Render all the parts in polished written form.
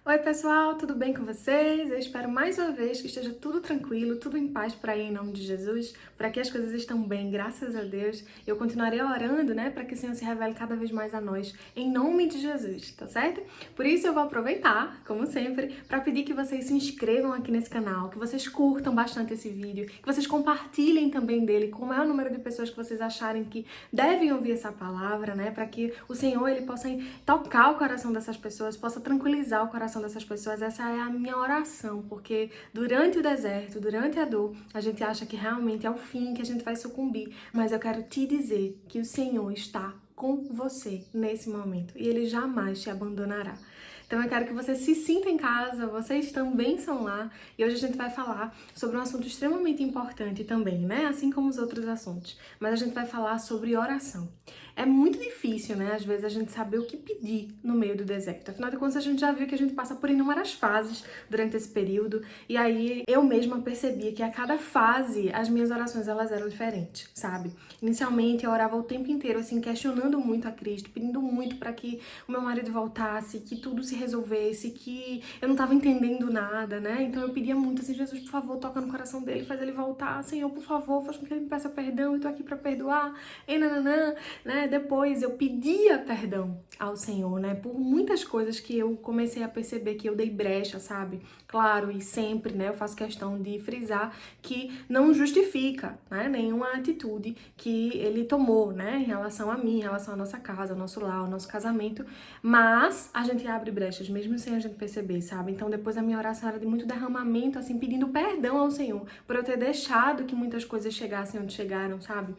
Oi pessoal, tudo bem com vocês? Eu espero mais uma vez que esteja tudo tranquilo, tudo em paz por aí em nome de Jesus. Por aqui as coisas estão bem, graças a Deus. Eu continuarei orando, para que o Senhor se revele cada vez mais a nós, em nome de Jesus, tá certo? Por isso eu vou aproveitar, como sempre, para pedir que vocês se inscrevam aqui nesse canal, que vocês curtam bastante esse vídeo, que vocês compartilhem também dele com o maior número de pessoas que vocês acharem que devem ouvir essa palavra, para que o Senhor ele possa tocar o coração dessas pessoas, possa tranquilizar o coração dessas pessoas. Essa é a minha oração, porque durante o deserto, durante a dor, a gente acha que realmente é o fim, que a gente vai sucumbir, mas eu quero te dizer que o Senhor está com você nesse momento e Ele jamais te abandonará. Então eu quero que você se sinta em casa, vocês também são lá, e hoje a gente vai falar sobre um assunto extremamente importante também, assim como os outros assuntos, mas a gente vai falar sobre oração. É muito difícil, às vezes a gente saber o que pedir no meio do deserto. Afinal de contas, a gente já viu que a gente passa por inúmeras fases durante esse período, e aí eu mesma percebia que a cada fase as minhas orações elas eram diferentes, sabe? Inicialmente eu orava o tempo inteiro assim, questionando muito a Cristo, pedindo muito para que o meu marido voltasse, que tudo se resolvesse, que eu não tava entendendo nada, Então eu pedia muito assim, Jesus, por favor, toca no coração dele, faz ele voltar, Senhor, por favor, faz com que ele me peça perdão, eu tô aqui pra perdoar, e nananã, Depois eu pedia perdão ao Senhor, por muitas coisas que eu comecei a perceber que eu dei brecha, sabe? Claro, e sempre, eu faço questão de frisar que não justifica, nenhuma atitude que ele tomou, em relação a mim, em relação à nossa casa, ao nosso lar, ao nosso casamento, mas a gente abre brechas mesmo sem a gente perceber, sabe? Então depois a minha oração era de muito derramamento, assim, pedindo perdão ao Senhor por eu ter deixado que muitas coisas chegassem onde chegaram, sabe?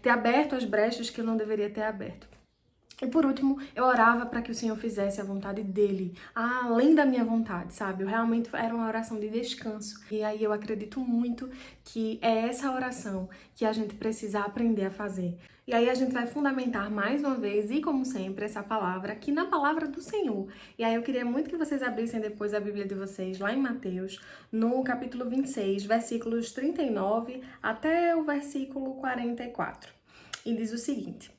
Ter aberto as brechas que eu não deveria ter aberto. E por último, eu orava para que o Senhor fizesse a vontade dele, além da minha vontade, sabe? Eu realmente era uma oração de descanso. E aí eu acredito muito que é essa oração que a gente precisa aprender a fazer. E aí a gente vai fundamentar mais uma vez, e como sempre, essa palavra aqui na palavra do Senhor. E aí eu queria muito que vocês abrissem depois a Bíblia de vocês lá em Mateus, no capítulo 26, versículos 39 até o versículo 44. E diz o seguinte: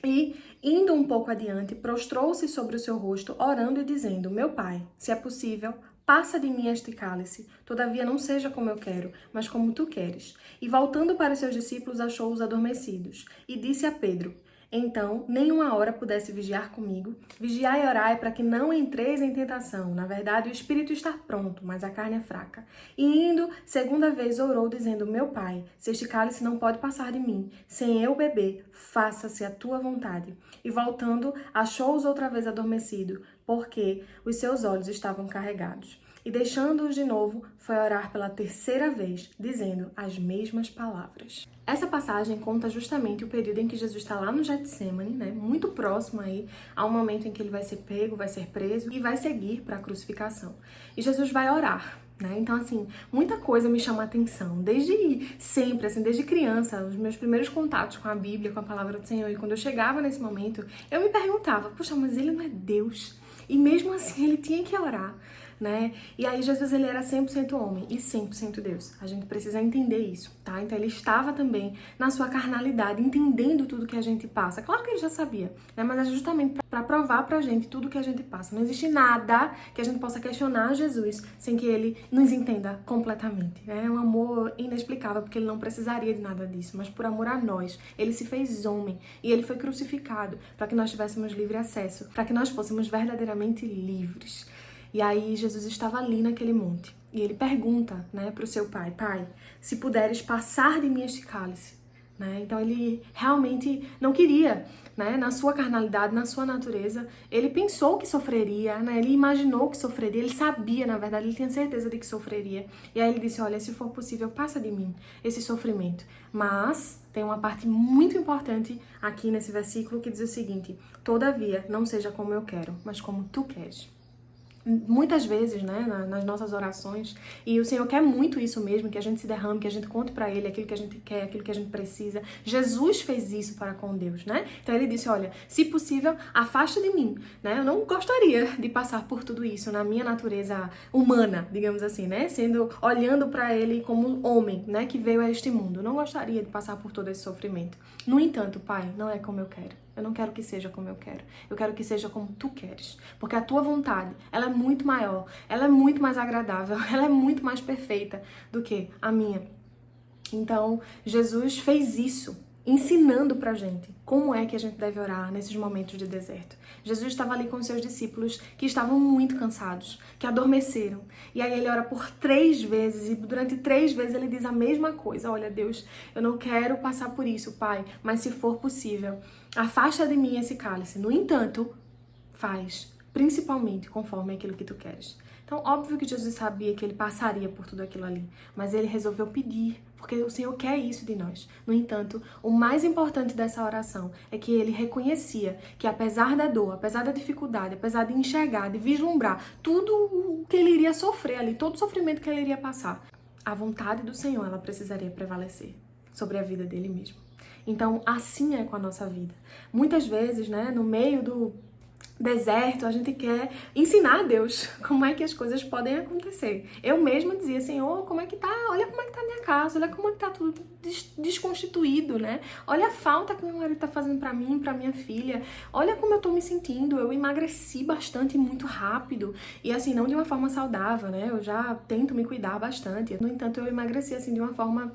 E, indo um pouco adiante, prostrou-se sobre o seu rosto, orando e dizendo: Meu pai, se é possível, passa de mim este cálice, todavia não seja como eu quero, mas como tu queres. E voltando para os seus discípulos, achou-os adormecidos. E disse a Pedro: Então, nem uma hora pudesse vigiar comigo. Vigiai e orai para que não entreis em tentação. Na verdade, o espírito está pronto, mas a carne é fraca. E indo, segunda vez orou, dizendo: Meu pai, se este cálice não pode passar de mim, sem eu beber, faça-se a tua vontade. E voltando, achou-os outra vez adormecido, porque os seus olhos estavam carregados. E deixando-os de novo, foi orar pela terceira vez, dizendo as mesmas palavras. Essa passagem conta justamente o período em que Jesus está lá no Getsemane, muito próximo aí ao momento em que ele vai ser pego, vai ser preso e vai seguir para a crucificação. E Jesus vai orar. Então, assim, muita coisa me chama a atenção, desde sempre, assim, desde criança, os meus primeiros contatos com a Bíblia, com a Palavra do Senhor, e quando eu chegava nesse momento, eu me perguntava, puxa, mas ele não é Deus? E mesmo assim, ele tinha que orar, E aí, Jesus, ele era 100% homem e 100% Deus. A gente precisa entender isso, tá? Então, ele estava também na sua carnalidade, entendendo tudo que a gente passa. Claro que ele já sabia, Mas é justamente para provar pra gente tudo que a gente passa. Não existe nada que a gente possa questionar Jesus sem que ele nos entenda completamente. É um amor inexplicável, porque ele não precisaria de nada disso, mas por amor a nós, ele se fez homem e ele foi crucificado para que nós tivéssemos livre acesso, para que nós fôssemos verdadeiramente livres. E aí Jesus estava ali naquele monte e ele pergunta, para o seu pai: Pai, se puderes passar de mim este cálice. Então ele realmente não queria, na sua carnalidade, na sua natureza, ele pensou que sofreria, ele imaginou que sofreria, ele sabia, na verdade, ele tinha certeza de que sofreria. E aí ele disse: olha, se for possível, passa de mim esse sofrimento. Mas tem uma parte muito importante aqui nesse versículo que diz o seguinte: todavia, não seja como eu quero, mas como tu queres. Muitas vezes, nas nossas orações, e o Senhor quer muito isso mesmo, que a gente se derrame, que a gente conte pra Ele aquilo que a gente quer, aquilo que a gente precisa. Jesus fez isso para com Deus, Então Ele disse: olha, se possível, afasta de mim, Eu não gostaria de passar por tudo isso na minha natureza humana, digamos assim, olhando pra Ele como homem, que veio a este mundo. Eu não gostaria de passar por todo esse sofrimento. No entanto, Pai, não é como eu quero, Eu não quero que seja como eu quero. Eu quero que seja como tu queres. Porque a tua vontade, ela é muito maior, ela é muito mais agradável, ela é muito mais perfeita do que a minha. Então, Jesus fez isso, ensinando pra gente como é que a gente deve orar nesses momentos de deserto. Jesus estava ali com os seus discípulos que estavam muito cansados, que adormeceram. E aí ele ora por 3 vezes e durante 3 vezes ele diz a mesma coisa. Olha, Deus, eu não quero passar por isso, Pai, mas se for possível, afasta de mim esse cálice. No entanto, faz, principalmente conforme aquilo que tu queres. Então, óbvio que Jesus sabia que ele passaria por tudo aquilo ali, mas ele resolveu pedir, porque o Senhor quer isso de nós. No entanto, o mais importante dessa oração é que ele reconhecia que apesar da dor, apesar da dificuldade, apesar de enxergar, de vislumbrar tudo o que ele iria sofrer ali, todo o sofrimento que ele iria passar, a vontade do Senhor, ela precisaria prevalecer sobre a vida dele mesmo. Então, assim é com a nossa vida. Muitas vezes, né, no meio do deserto, a gente quer ensinar a Deus como é que as coisas podem acontecer. Eu mesma dizia, Senhor, como é que tá? Olha como é que tá a minha casa, olha como é que tá tudo desconstituído, né? Olha a falta que meu marido tá fazendo pra mim, pra minha filha. Olha como eu tô me sentindo. Eu emagreci bastante muito rápido. E assim, não de uma forma saudável, né? Eu já tento me cuidar bastante. No entanto, eu emagreci assim de uma forma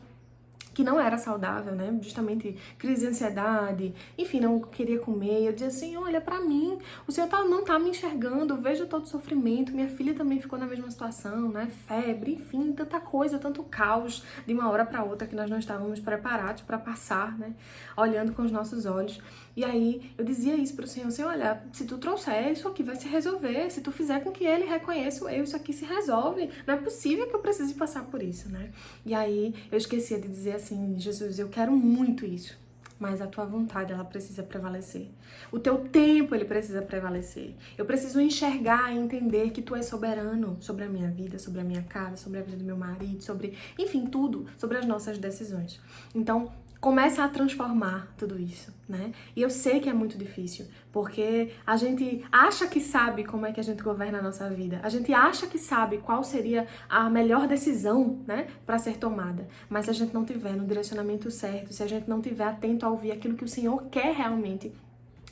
que não era saudável, né? Justamente crise de ansiedade, enfim, não queria comer. Eu dizia assim, olha, pra mim, o Senhor não tá me enxergando, eu vejo todo o sofrimento, minha filha também ficou na mesma situação, né? Febre, enfim, tanta coisa, tanto caos de uma hora pra outra que nós não estávamos preparados para passar, né? Olhando com os nossos olhos. E aí eu dizia isso pro Senhor, assim, olha, se tu trouxer, isso aqui vai se resolver, se tu fizer com que ele reconheça o eu, isso aqui se resolve. Não é possível que eu precise passar por isso, né? E aí eu esquecia de dizer assim, Jesus, eu quero muito isso, mas a tua vontade, ela precisa prevalecer. O teu tempo, ele precisa prevalecer. Eu preciso enxergar e entender que tu és soberano sobre a minha vida, sobre a minha casa, sobre a vida do meu marido, sobre, enfim, tudo, sobre as nossas decisões. Então, começa a transformar tudo isso, né? E eu sei que é muito difícil, porque a gente acha que sabe como é que a gente governa a nossa vida. A gente acha que sabe qual seria a melhor decisão, né, para ser tomada. Mas se a gente não tiver no direcionamento certo, se a gente não tiver atento a ouvir aquilo que o Senhor quer realmente,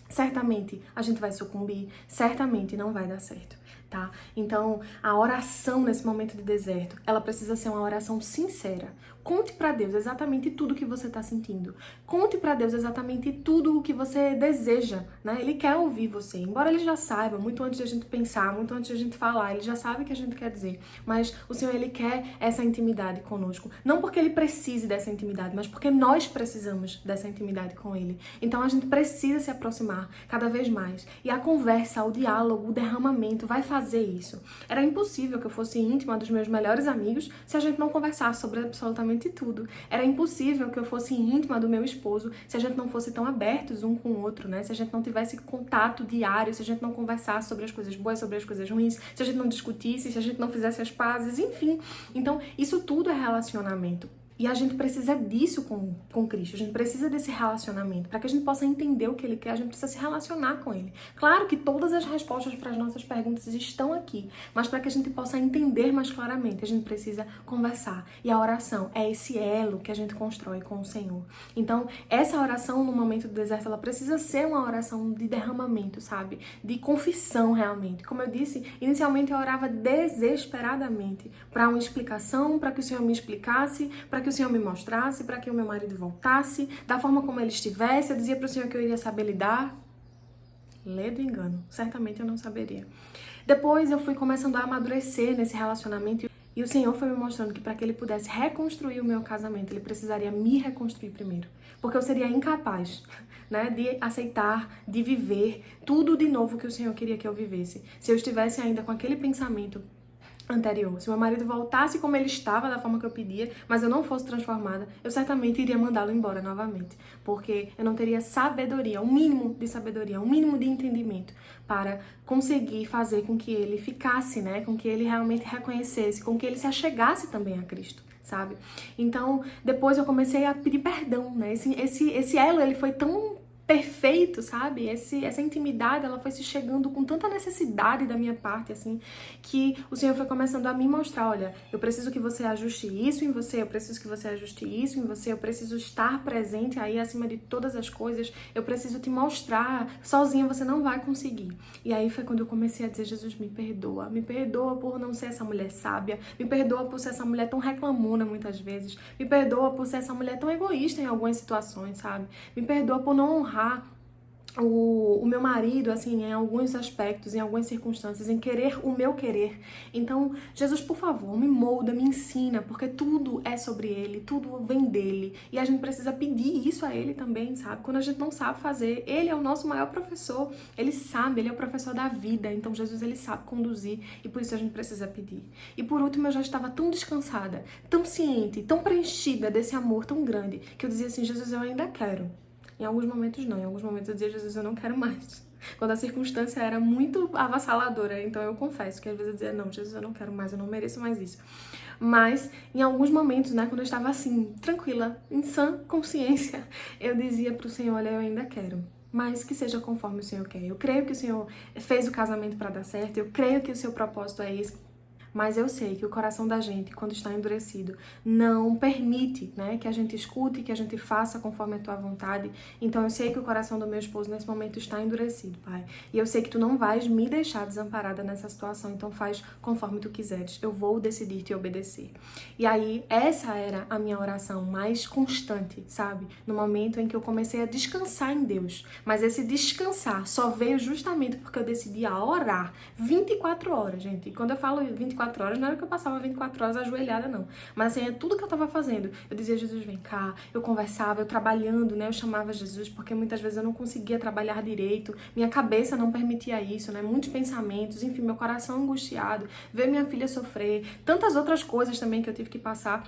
certamente a gente vai sucumbir, certamente não vai dar certo, tá? Então, a oração nesse momento de deserto, ela precisa ser uma oração sincera. Conte pra Deus exatamente tudo o que você tá sentindo. Conte pra Deus exatamente tudo o que você deseja, né? Ele quer ouvir você, embora ele já saiba, muito antes de a gente pensar, muito antes de a gente falar, ele já sabe o que a gente quer dizer. Mas o Senhor, ele quer essa intimidade conosco. Não porque ele precise dessa intimidade, mas porque nós precisamos dessa intimidade com ele. Então, a gente precisa se aproximar cada vez mais. E a conversa, o diálogo, o derramamento vai fazer isso. Era impossível que eu fosse íntima dos meus melhores amigos se a gente não conversasse sobre absolutamente tudo. Era impossível que eu fosse íntima do meu esposo se a gente não fosse tão abertos um com o outro, né? Se a gente não tivesse contato diário, se a gente não conversasse sobre as coisas boas, sobre as coisas ruins, se a gente não discutisse, se a gente não fizesse as pazes, enfim. Então, isso tudo é relacionamento. E a gente precisa disso com Cristo, a gente precisa desse relacionamento. Para que a gente possa entender o que Ele quer, a gente precisa se relacionar com Ele. Claro que todas as respostas para as nossas perguntas estão aqui, mas para que a gente possa entender mais claramente, a gente precisa conversar. E a oração é esse elo que a gente constrói com o Senhor. Então, essa oração no momento do deserto, ela precisa ser uma oração de derramamento, sabe? De confissão realmente. Como eu disse, inicialmente eu orava desesperadamente para uma explicação, para que o Senhor me explicasse, para que o Senhor me mostrasse, para que o meu marido voltasse, da forma como ele estivesse. Eu dizia para o Senhor que eu iria saber lidar. Ledo engano, certamente eu não saberia. Depois eu fui começando a amadurecer nesse relacionamento e o Senhor foi me mostrando que para que Ele pudesse reconstruir o meu casamento, Ele precisaria me reconstruir primeiro. Porque eu seria incapaz, né, de aceitar, de viver tudo de novo que o Senhor queria que eu vivesse. Se eu estivesse ainda com aquele pensamento anterior. Se meu marido voltasse como ele estava, da forma que eu pedia, mas eu não fosse transformada, eu certamente iria mandá-lo embora novamente. Porque eu não teria sabedoria, um mínimo de sabedoria, um mínimo de entendimento para conseguir fazer com que ele ficasse, né? Com que ele realmente reconhecesse, com que ele se achegasse também a Cristo, sabe? Então, depois eu comecei a pedir perdão, né? Esse elo, ele foi tão perfeito, sabe? Essa intimidade, ela foi se chegando com tanta necessidade da minha parte, assim, que o Senhor foi começando a me mostrar, olha, eu preciso que você ajuste isso em você, eu preciso que você ajuste isso em você, eu preciso estar presente aí acima de todas as coisas, eu preciso te mostrar, sozinha você não vai conseguir. E aí foi quando eu comecei a dizer, Jesus, me perdoa por não ser essa mulher sábia, me perdoa por ser essa mulher tão reclamona muitas vezes, me perdoa por ser essa mulher tão egoísta em algumas situações, sabe? Me perdoa por não honrar o meu marido, assim, em alguns aspectos, em algumas circunstâncias, em querer o meu querer. Então, Jesus, por favor, me molda, me ensina, porque tudo é sobre Ele, tudo vem dEle. E a gente precisa pedir isso a Ele também, sabe? Quando a gente não sabe fazer, Ele é o nosso maior professor. Ele sabe, Ele é o professor da vida. Então, Jesus, Ele sabe conduzir e por isso a gente precisa pedir. E por último, eu já estava tão descansada, tão ciente, tão preenchida desse amor tão grande, que eu dizia assim, Jesus, eu ainda quero. Em alguns momentos não, em alguns momentos eu dizia, Jesus, eu não quero mais. Quando a circunstância era muito avassaladora, então eu confesso que às vezes eu dizia, não, Jesus, eu não quero mais, eu não mereço mais isso. Mas em alguns momentos, né, quando eu estava assim, tranquila, em sã consciência, eu dizia pro Senhor, olha, eu ainda quero. Mas que seja conforme o Senhor quer. Eu creio que o Senhor fez o casamento para dar certo, eu creio que o seu propósito é esse. Mas eu sei que o coração da gente, quando está endurecido, não permite, né, que a gente escute, que a gente faça conforme a tua vontade. Então eu sei que o coração do meu esposo nesse momento está endurecido, Pai. E eu sei que tu não vais me deixar desamparada nessa situação, então faz conforme tu quiseres. Eu vou decidir te obedecer. E aí, essa era a minha oração mais constante, sabe? No momento em que eu comecei a descansar em Deus. Mas esse descansar só veio justamente porque eu decidi a orar 24 horas, gente. E quando eu falo 24 horas, não era que eu passava 24 horas ajoelhada, não. Mas assim, é tudo que eu tava fazendo. Eu dizia, Jesus, vem cá. Eu conversava, eu trabalhando, né? Eu chamava Jesus, porque muitas vezes eu não conseguia trabalhar direito. Minha cabeça não permitia isso, né? Muitos pensamentos, enfim, meu coração angustiado. Ver minha filha sofrer. Tantas outras coisas também que eu tive que passar.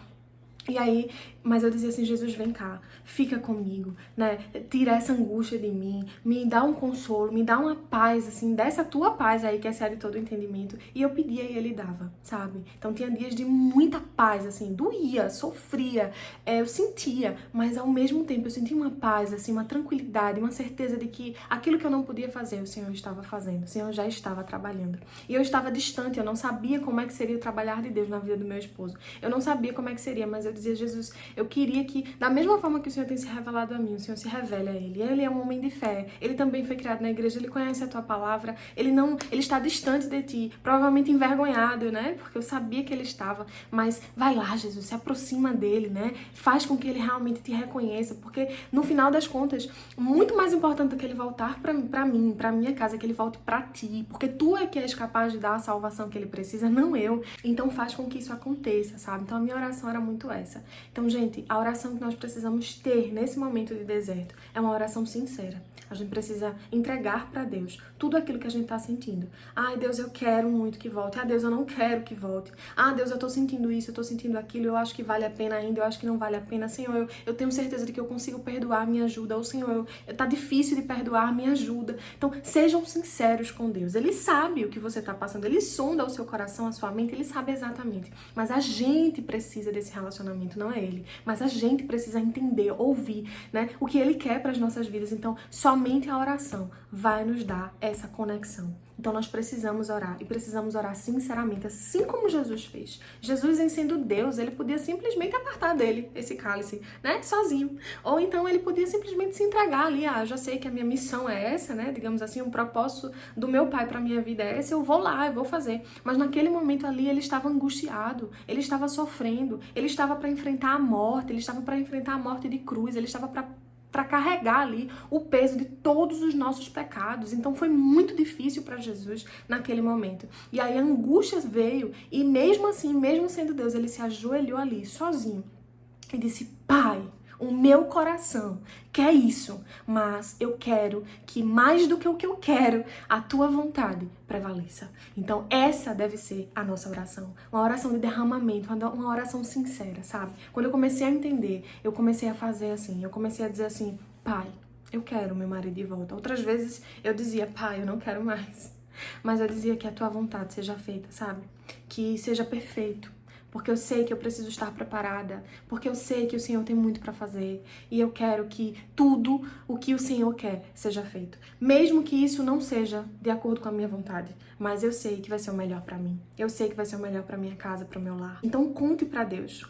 E aí, mas eu dizia assim, Jesus, vem cá, fica comigo, né? Tira essa angústia de mim, me dá um consolo, me dá uma paz, assim, dessa tua paz aí que excede todo o entendimento. E eu pedia e ele dava, sabe? Então tinha dias de muita paz, assim, doía, sofria, eu sentia, mas ao mesmo tempo eu sentia uma paz, assim, uma tranquilidade, uma certeza de que aquilo que eu não podia fazer, o Senhor estava fazendo, o Senhor já estava trabalhando. E eu estava distante, eu não sabia como é que seria o trabalhar de Deus na vida do meu esposo. Eu não sabia como é que seria, mas eu dizia, Jesus, eu queria que, da mesma forma que o Senhor tem se revelado a mim, o Senhor se revele a ele. Ele é um homem de fé, ele também foi criado na igreja, ele conhece a tua palavra, ele está distante de ti, provavelmente envergonhado, né? Porque eu sabia que ele estava, mas vai lá, Jesus, se aproxima dele, né? Faz com que ele realmente te reconheça, porque no final das contas, muito mais importante do que ele voltar pra mim, pra minha casa, é que ele volte pra ti, porque tu é que és capaz de dar a salvação que ele precisa, não eu. Então faz com que isso aconteça, sabe? Então a minha oração era muito essa. Então, gente, a oração que nós precisamos ter nesse momento de deserto é uma oração sincera. A gente precisa entregar para Deus tudo aquilo que a gente está sentindo. Ai, Deus, eu quero muito que volte. Ah, Deus, eu não quero que volte. Ah, Deus, eu tô sentindo isso, eu tô sentindo aquilo, eu acho que vale a pena ainda, eu acho que não vale a pena. Senhor, eu tenho certeza de que eu consigo perdoar, me ajuda. Ou, Senhor, tá difícil de perdoar, me ajuda. Então, sejam sinceros com Deus. Ele sabe o que você tá passando, ele sonda o seu coração, a sua mente, ele sabe exatamente. Mas a gente precisa desse relacionamento, não é ele. Mas a gente precisa entender, ouvir, né, o que ele quer para as nossas vidas. Então, somente a oração vai nos dar essa conexão. Então nós precisamos orar e precisamos orar sinceramente, assim como Jesus fez. Jesus, em sendo Deus, ele podia simplesmente apartar dele esse cálice, né, sozinho. Ou então ele podia simplesmente se entregar ali, eu já sei que a minha missão é essa, né, digamos assim, o propósito do meu Pai para minha vida é esse, eu vou lá, eu vou fazer. Mas naquele momento ali ele estava angustiado, ele estava sofrendo, ele estava para enfrentar a morte, ele estava para enfrentar a morte de cruz, ele estava para carregar ali o peso de todos os nossos pecados. Então foi muito difícil para Jesus naquele momento. E aí a angústia veio e mesmo assim, mesmo sendo Deus, ele se ajoelhou ali sozinho e disse: Pai, o meu coração quer isso, mas eu quero que mais do que o que eu quero, a tua vontade prevaleça. Então essa deve ser a nossa oração, uma oração de derramamento, uma oração sincera, sabe? Quando eu comecei a entender, eu comecei a fazer assim, eu comecei a dizer assim: Pai, eu quero meu marido de volta. Outras vezes eu dizia: Pai, eu não quero mais. Mas eu dizia que a tua vontade seja feita, sabe? Que seja perfeito. porque eu sei que eu preciso estar preparada, porque eu sei que o Senhor tem muito para fazer e eu quero que tudo o que o Senhor quer seja feito, mesmo que isso não seja de acordo com a minha vontade, mas eu sei que vai ser o melhor para mim, eu sei que vai ser o melhor para minha casa, para o meu lar. Então conte para Deus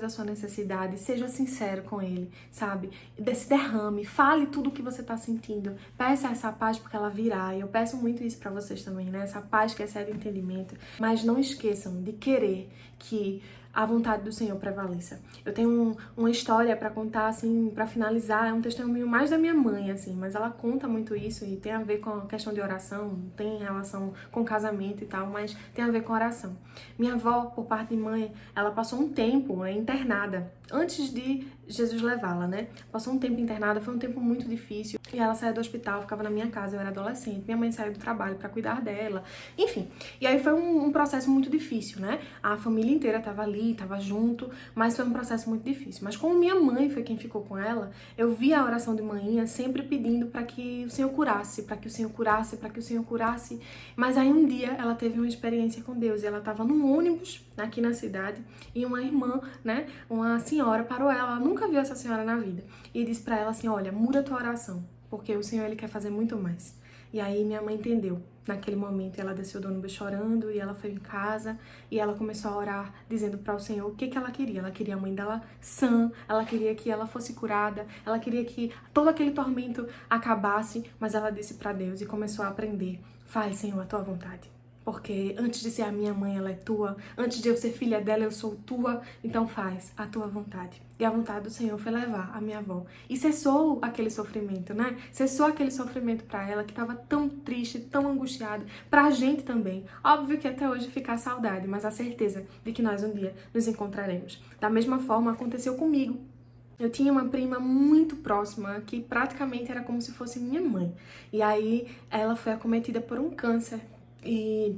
a sua necessidade, seja sincero com Ele, sabe? Se derrame, fale tudo o que você tá sentindo, peça essa paz porque ela virá. Eu peço muito isso para vocês também, né? Essa paz que excede o entendimento, mas não esqueçam de querer que a vontade do Senhor prevaleça. Eu tenho uma história para contar, assim, para finalizar, é um testemunho mais da minha mãe, assim, mas ela conta muito isso e tem a ver com a questão de oração, tem relação com casamento e tal, mas tem a ver com oração. Minha avó, por parte de mãe, ela passou um tempo, né, internada, antes de Jesus levá-la, né? Passou um tempo internada, foi um tempo muito difícil. E ela saiu do hospital, ficava na minha casa, eu era adolescente. Minha mãe saiu do trabalho para cuidar dela. Enfim, e aí foi um processo muito difícil, né? A família inteira tava ali, tava junto, mas foi um processo muito difícil. Mas como minha mãe foi quem ficou com ela, eu vi a oração de manhã sempre pedindo para que o Senhor curasse, para que o Senhor curasse, para que o Senhor curasse. Mas aí um dia ela teve uma experiência com Deus e ela tava num ônibus aqui na cidade e uma irmã, né, uma senhora parou ela nunca viu essa senhora na vida, e disse pra ela assim, olha, muda a tua oração, porque o Senhor, Ele quer fazer muito mais. E aí minha mãe entendeu. Naquele momento ela desceu do ônibus chorando e ela foi em casa e ela começou a orar, dizendo para o Senhor o que ela queria. Ela queria a mãe dela sã, ela queria que ela fosse curada, ela queria que todo aquele tormento acabasse, mas ela disse para Deus e começou a aprender. Faz, Senhor, a tua vontade. Porque antes de ser a minha mãe, ela é tua. Antes de eu ser filha dela, eu sou tua. Então faz a tua vontade. E a vontade do Senhor foi levar a minha avó. E cessou aquele sofrimento, né? Cessou aquele sofrimento pra ela, que tava tão triste, tão angustiada. Pra gente também. Óbvio que até hoje fica a saudade, mas a certeza de que nós um dia nos encontraremos. Da mesma forma, aconteceu comigo. Eu tinha uma prima muito próxima, que praticamente era como se fosse minha mãe. E aí, ela foi acometida por um câncer. E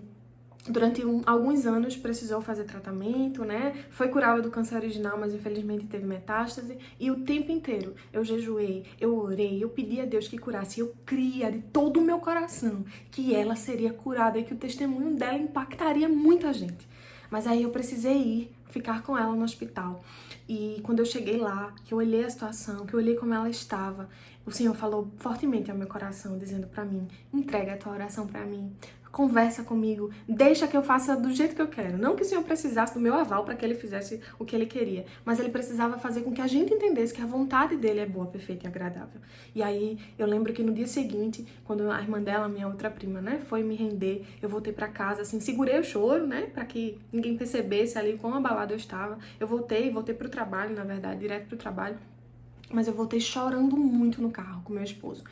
durante alguns anos precisou fazer tratamento, né? Foi curada do câncer original, mas infelizmente teve metástase. E o tempo inteiro eu jejuei, eu orei, eu pedi a Deus que curasse. Eu cria de todo o meu coração que ela seria curada e que o testemunho dela impactaria muita gente. Mas aí eu precisei ir, ficar com ela no hospital. E quando eu cheguei lá, que eu olhei a situação, que eu olhei como ela estava, o Senhor falou fortemente ao meu coração, dizendo pra mim, entrega a tua oração pra mim, conversa comigo, deixa que eu faça do jeito que eu quero. Não que o Senhor precisasse do meu aval para que Ele fizesse o que Ele queria, mas Ele precisava fazer com que a gente entendesse que a vontade dEle é boa, perfeita e agradável. E aí, eu lembro que no dia seguinte, quando a irmã dela, minha outra prima, né, foi me render, eu voltei pra casa, assim, segurei o choro, né, pra que ninguém percebesse ali quão abalada eu estava. Eu voltei pro trabalho, na verdade, direto pro trabalho, mas eu voltei chorando muito no carro com meu esposo.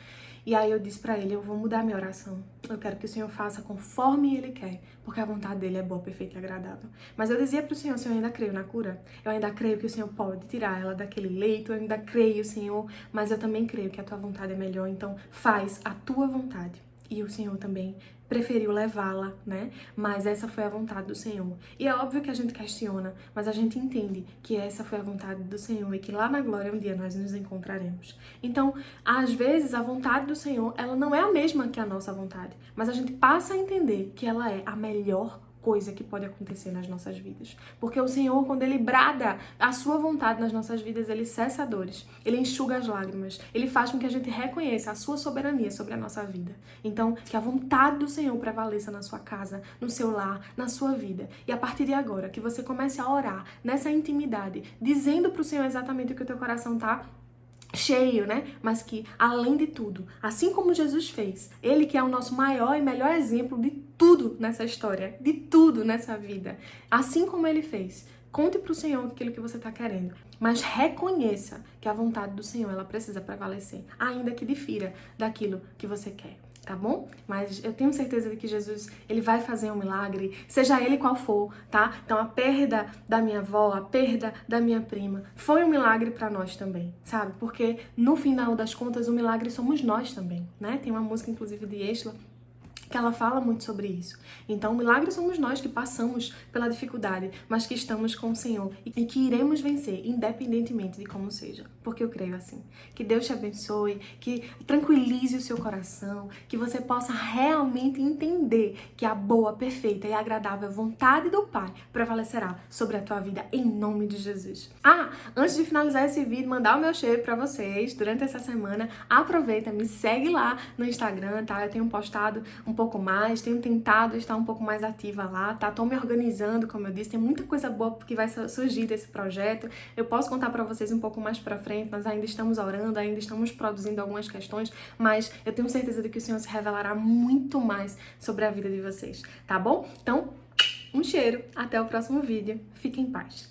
E aí eu disse pra ele, eu vou mudar minha oração. Eu quero que o Senhor faça conforme Ele quer, porque a vontade dEle é boa, perfeita e agradável. Mas eu dizia pro Senhor, eu ainda creio na cura. Eu ainda creio que o Senhor pode tirar ela daquele leito. Eu ainda creio, Senhor, mas eu também creio que a tua vontade é melhor. Então faz a tua vontade. E o Senhor também preferiu levá-la, né? Mas essa foi a vontade do Senhor. E é óbvio que a gente questiona, mas a gente entende que essa foi a vontade do Senhor e que lá na glória um dia nós nos encontraremos. Então, às vezes, a vontade do Senhor, ela não é a mesma que a nossa vontade, mas a gente passa a entender que ela é a melhor coisa que pode acontecer nas nossas vidas. Porque o Senhor, quando Ele brada a sua vontade nas nossas vidas, Ele cessa dores, Ele enxuga as lágrimas, Ele faz com que a gente reconheça a sua soberania sobre a nossa vida. Então, que a vontade do Senhor prevaleça na sua casa, no seu lar, na sua vida. E a partir de agora, que você comece a orar nessa intimidade, dizendo pro Senhor exatamente o que o teu coração tá cheio, né? Mas que, além de tudo, assim como Jesus fez, Ele que é o nosso maior e melhor exemplo de tudo nessa história, de tudo nessa vida, assim como Ele fez, conte pro Senhor aquilo que você tá querendo, mas reconheça que a vontade do Senhor, ela precisa prevalecer, ainda que difira daquilo que você quer. Tá bom? Mas eu tenho certeza de que Jesus, Ele vai fazer um milagre, seja ele qual for, tá? Então a perda da minha avó, a perda da minha prima, foi um milagre pra nós também, sabe? Porque no final das contas o milagre somos nós também, né? Tem uma música inclusive de Exla que ela fala muito sobre isso. Então, milagres somos nós que passamos pela dificuldade, mas que estamos com o Senhor e que iremos vencer, independentemente de como seja. Porque eu creio assim. Que Deus te abençoe, que tranquilize o seu coração, que você possa realmente entender que a boa, perfeita e agradável vontade do Pai prevalecerá sobre a tua vida, em nome de Jesus. Antes de finalizar esse vídeo, mandar o meu cheiro pra vocês durante essa semana, aproveita, me segue lá no Instagram, tá? Eu tenho postado um pouco mais, tenho tentado estar um pouco mais ativa lá, tá? Tô me organizando, como eu disse, tem muita coisa boa que vai surgir desse projeto. Eu posso contar pra vocês um pouco mais pra frente, nós ainda estamos orando, ainda estamos produzindo algumas questões, mas eu tenho certeza de que o Senhor se revelará muito mais sobre a vida de vocês, tá bom? Então, um cheiro, até o próximo vídeo, fiquem em paz.